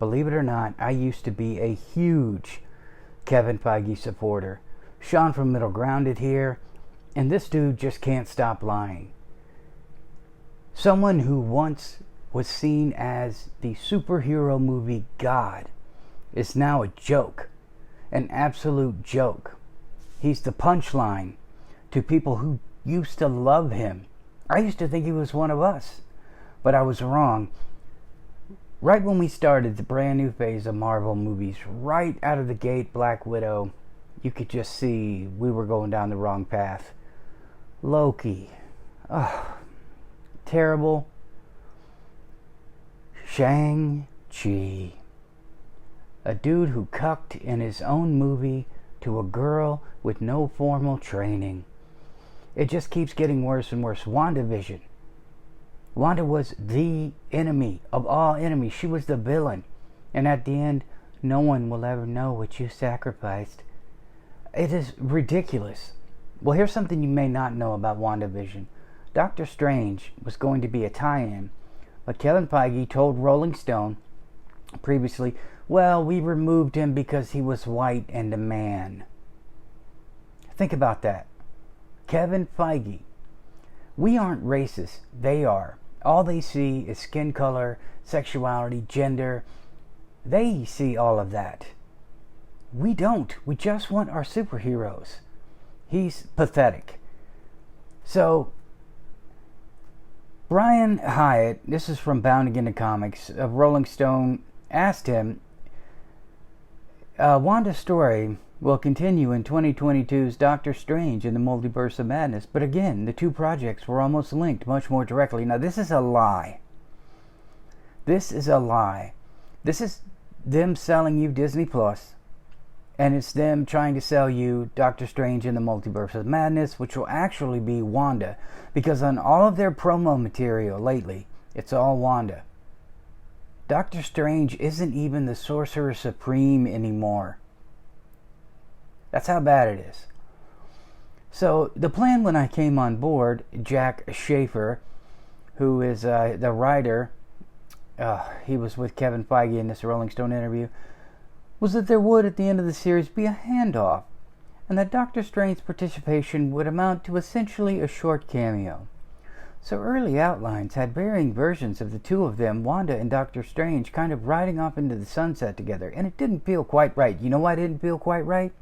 believe it or not, I used to be a huge Kevin Feige supporter. Sean from Middle Grounded here, and this dude just can't stop lying. Someone who once was seen as the superhero movie god is now a joke, an absolute joke. He's the punchline to people who used to love him. I used to think he was one of us, but I was wrong. Right when we started the brand new phase of Marvel movies, right out of the gate, Black Widow, you could just see we were going down the wrong path. Loki, terrible. Shang-Chi, a dude who cucked in his own movie to a girl with no formal training. It just keeps getting worse and worse. WandaVision. Wanda was the enemy of all enemies. She was the villain. And at the end, no one will ever know what you sacrificed. It is ridiculous. Well, here's something you may not know about WandaVision. Doctor Strange was going to be a tie-in, but Kevin Feige told Rolling Stone previously, well, we removed him because he was white and a man. Think about that. Kevin Feige. We aren't racist. They are. All they see is skin color, sexuality, gender. They see all of that. We don't. We just want our superheroes. He's pathetic. So, Brian Hyatt, this is from Bounding into Comics, of Rolling Stone, asked him, Wanda's story will continue in 2022's Doctor Strange in the Multiverse of Madness. But again, the two projects were almost linked much more directly. Now, this is a lie. This is a lie. This is them selling you Disney Plus, and it's them trying to sell you Doctor Strange in the Multiverse of Madness, which will actually be Wanda. Because on all of their promo material lately, it's all Wanda. Doctor Strange isn't even the Sorcerer Supreme anymore. That's how bad it is. So the plan when I came on board, Jack Schaefer, who is the writer, he was with Kevin Feige in this Rolling Stone interview, was that there would at the end of the series be a handoff, and that Doctor Strange's participation would amount to essentially a short cameo. So early outlines had varying versions of the two of them, Wanda and Doctor Strange, kind of riding off into the sunset together, and it didn't feel quite right. You know why it didn't feel quite right?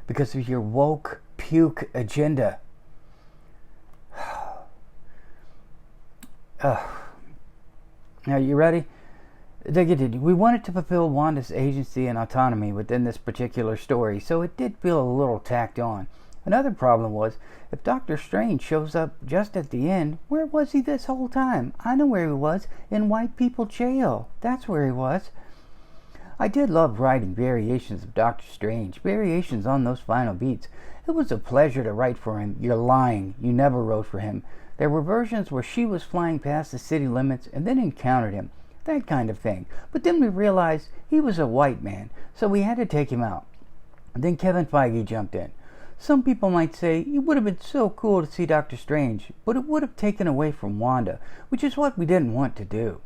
Because of your woke puke agenda. Now, you ready? We wanted to fulfill Wanda's agency and autonomy within this particular story, so it did feel a little tacked on. Another problem was, if Doctor Strange shows up just at the end, where was he this whole time? I know where he was, in white people jail. That's where he was. I did love writing variations of Doctor Strange, variations on those final beats. It was a pleasure to write for him. You're lying. You never wrote for him. There were versions where she was flying past the city limits and then encountered him. That kind of thing. But then we realized he was a white man, so we had to take him out. Then Kevin Feige jumped in. Some people might say it would have been so cool to see Doctor Strange, but it would have taken away from Wanda, which is what we didn't want to do.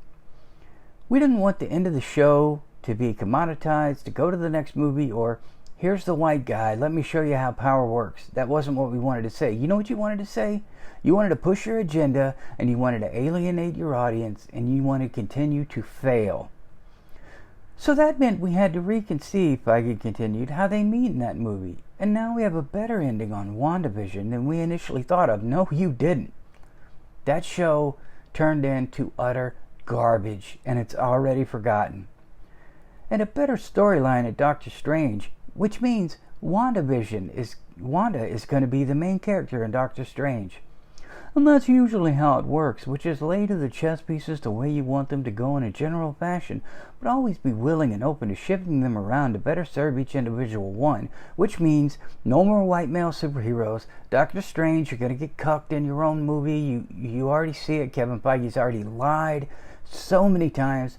We didn't want the end of the show to be commoditized, to go to the next movie, or here's the white guy, let me show you how power works. That wasn't what we wanted to say. You know what you wanted to say? You wanted to push your agenda, and you wanted to alienate your audience, and you wanted to continue to fail. So that meant we had to reconceive, Feige continued, how they meet in that movie. And now we have a better ending on WandaVision than we initially thought of. No, you didn't. That show turned into utter garbage, and it's already forgotten. And a better storyline at Doctor Strange, which means Wanda is going to be the main character in Doctor Strange. And that's usually how it works, which is lay to the chess pieces the way you want them to go in a general fashion, but always be willing and open to shifting them around to better serve each individual one, which means no more white male superheroes. Doctor Strange, you're going to get cucked in your own movie. You already see it. Kevin Feige's already lied so many times.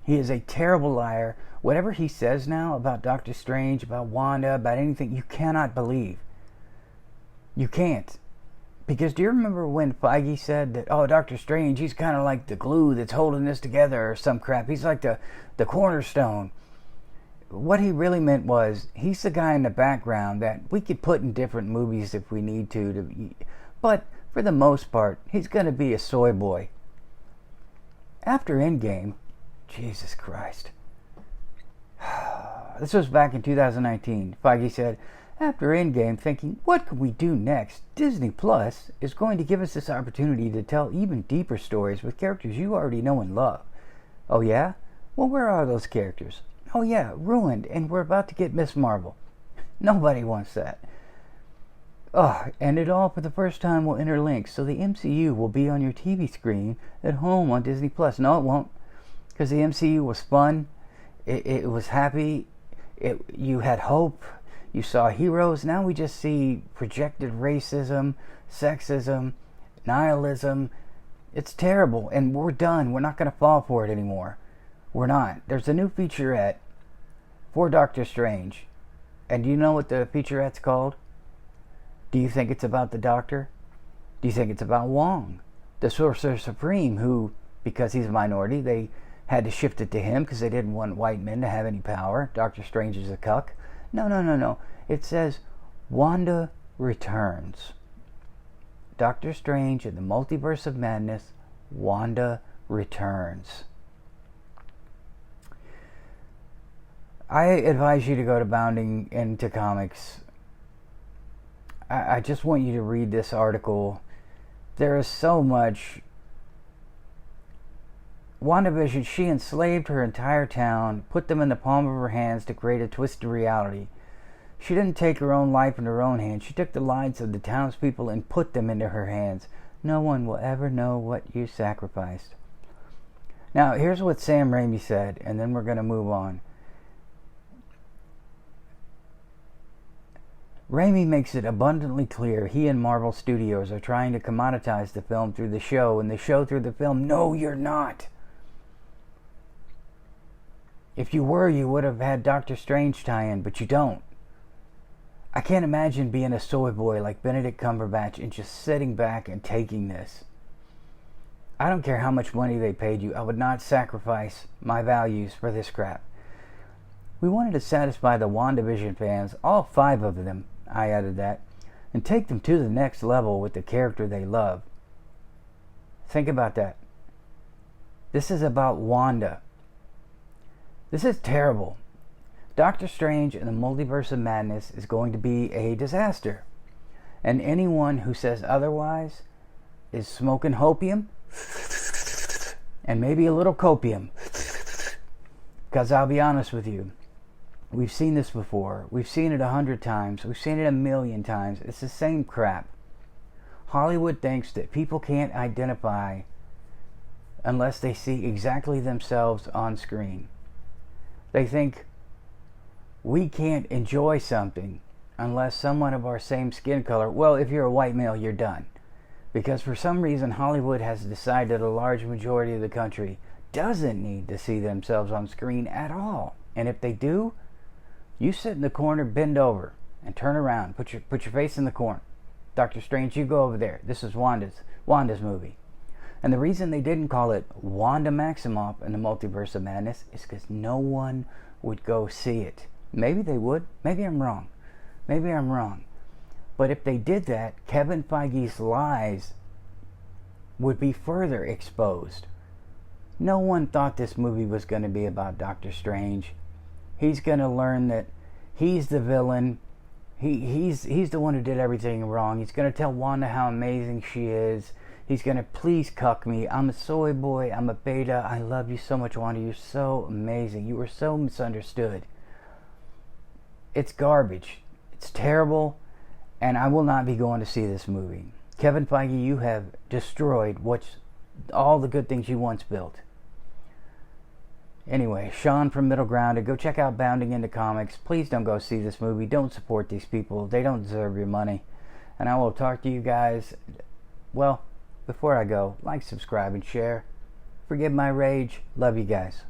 He is a terrible liar. Whatever he says now about Doctor Strange, about Wanda, about anything, you cannot believe. You can't. Because do you remember when Feige said that, oh, Doctor Strange, he's kind of like the glue that's holding this together or some crap. He's like the cornerstone. What he really meant was he's the guy in the background that we could put in different movies if we need to. But for the most part, he's going to be a soy boy. After Endgame, Jesus Christ. This was back in 2019. Feige said, after Endgame, thinking, what can we do next? Disney Plus is going to give us this opportunity to tell even deeper stories with characters you already know and love. Oh yeah? Well, where are those characters? Oh yeah, ruined, and we're about to get Miss Marvel. Nobody wants that. Oh, and it all for the first time will interlink, so the MCU will be on your TV screen at home on Disney Plus. No, it won't, because the MCU was fun. It was happy. You had hope. You saw heroes. Now we just see projected racism, sexism, nihilism. It's terrible, and we're done. We're not going to fall for it anymore. We're not. There's a new featurette for Doctor Strange. And do you know what the featurette's called? Do you think it's about the Doctor? Do you think it's about Wong, the Sorcerer Supreme, who, because he's a minority, they had to shift it to him because they didn't want white men to have any power. Doctor Strange is a cuck. No. It says Wanda returns. Doctor Strange in the Multiverse of Madness, Wanda returns. I advise you to go to Bounding into Comics. I just want you to read this article. There is so much. WandaVision, she enslaved her entire town, put them in the palm of her hands to create a twisted reality. She didn't take her own life in her own hands. She took the lives of the townspeople and put them into her hands. No one will ever know what you sacrificed. Now, here's what Sam Raimi said, and then we're going to move on. Raimi makes it abundantly clear he and Marvel Studios are trying to commoditize the film through the show, and the show through the film. No, you're not. If you were, you would have had Doctor Strange tie-in, but you don't. I can't imagine being a soy boy like Benedict Cumberbatch and just sitting back and taking this. I don't care how much money they paid you. I would not sacrifice my values for this crap. We wanted to satisfy the WandaVision fans, all 5 of them, I added that, and take them to the next level with the character they love. Think about that. This is about Wanda. This is terrible. Doctor Strange and the Multiverse of Madness is going to be a disaster. And anyone who says otherwise is smoking hopium and maybe a little copium. Because I'll be honest with you, we've seen this before. We've seen it 100 times. We've seen it 1,000,000 times. It's the same crap. Hollywood thinks that people can't identify unless they see exactly themselves on screen. They think we can't enjoy something unless someone of our same skin color, well, if you're a white male, you're done. Because for some reason, Hollywood has decided a large majority of the country doesn't need to see themselves on screen at all. And if they do, you sit in the corner, bend over, and turn around. Put your face in the corner. Doctor Strange, you go over there. This is Wanda's movie. And the reason they didn't call it Wanda Maximoff in the Multiverse of Madness is because no one would go see it. Maybe they would. Maybe I'm wrong. But if they did that, Kevin Feige's lies would be further exposed. No one thought this movie was going to be about Doctor Strange. He's going to learn that he's the villain. He's the one who did everything wrong. He's going to tell Wanda how amazing she is. He's going to please cuck me. I'm a soy boy. I'm a beta. I love you so much, Wanda. You're so amazing. You were so misunderstood. It's garbage. It's terrible. And I will not be going to see this movie. Kevin Feige, you have destroyed all the good things you once built. Anyway, Sean from Middle Ground, go check out Bounding into Comics. Please don't go see this movie. Don't support these people. They don't deserve your money. And I will talk to you guys. Well, before I go, like, subscribe, and share. Forgive my rage. Love you guys.